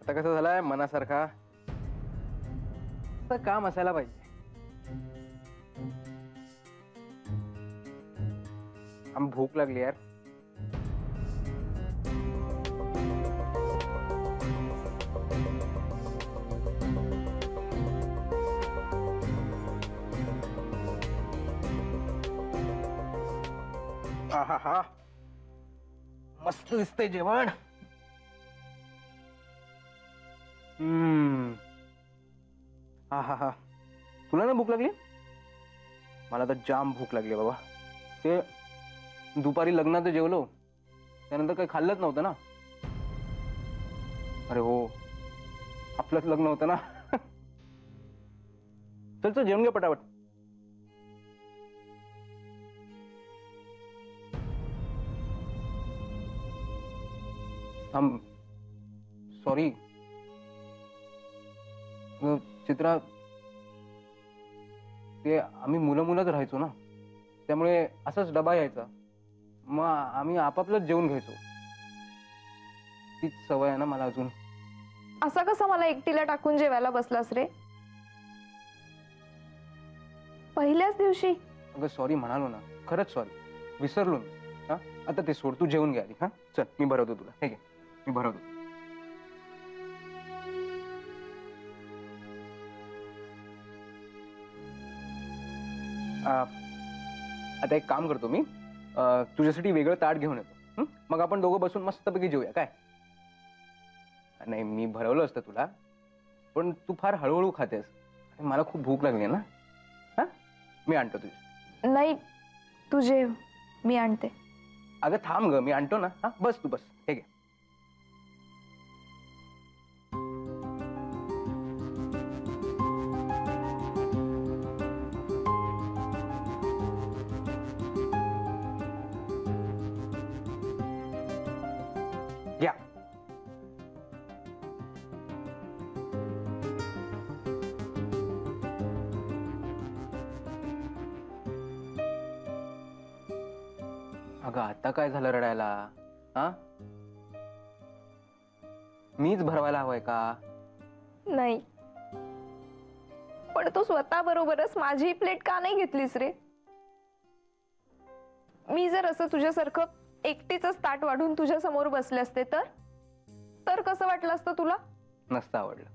आता कसं झालंय मनासारखा तर काम असायला पाहिजे. आम भूक लागली यार. हा हा मस्त दिसतंय जेवण. हा हा हा तुला ना भूक लागली? मला तर जाम भूक लागली बाबा. ते दुपारी लग्नात जेवलो त्यानंतर काही खाल्लंच नव्हतं ना. अरे हो आपलंच लग्न होतं ना. चल चल जेवण घे पटापट. हम सॉरी चित्रा. ते आम्ही मुलं मुलंच राहायचो ना त्यामुळे असंच डबा यायचा मग आम्ही आपापलंच जेवून घ्यायचो. तीच सवय आहे ना मला अजून. असा कसा मला एकटीला टाकून जेवायला बसलास रे पहिल्याच दिवशी? अगं सॉरी म्हणालो ना खरंच सॉरी विसरलो मी. हा आता ते सोड तू जेवून घे आधी. हा चल मी भरवतो तुला. ठीक आहे मी भरवतो. आता एक काम करतो मी तुझ्यासाठी वेगळं ताट घेऊन येतो. मग आपण दोघं बसून मस्तपैकी जेऊया काय? नाही मी भरवलं असतं तुला पण तू फार हळूहळू खातेस. मला खूप भूक लागली ना. हा मी आणतो तुझी. नाही तू जेव मी आणते. अगं थांब ग मी आणतो ना. हा बस तू बस. हे घे. घ्या. अगं आता काय झालं रडायला? हा मीच भरवायला हवंय का? नाही पण तू स्वतः बरोबरच माझी प्लेट का नाही घेतलीस रे? मी जर असं तुझ्यासारखं एकटीच ताट वाढून तुझ्या समोर बसले असते तर कसं वाटलं असतं तुला? नसतं आवडलं.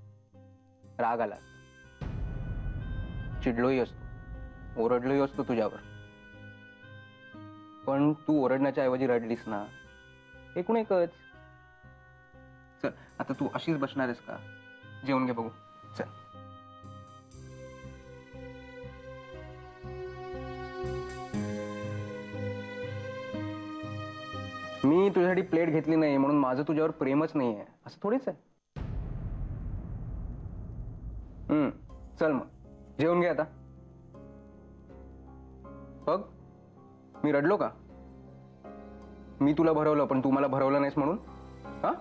राग आला. चिडलोही असतो ओरडलोही असतो तुझ्यावर. पण तू ओरडण्याच्या ऐवजी रडलीस ना एकूण एकच. चल आता तू अशीच बसणार आहेस का? जेवून घे बघू. चल. मी तुझ्यासाठी प्लेट घेतली नाही म्हणून माझं तुझ्यावर प्रेमच नाहीये असं थोडीच आहे. चल मग जेवून घे आता. बघ मी रडलो का? मी तुला भरवलं पण तू मला भरवलं नाहीस म्हणून. हा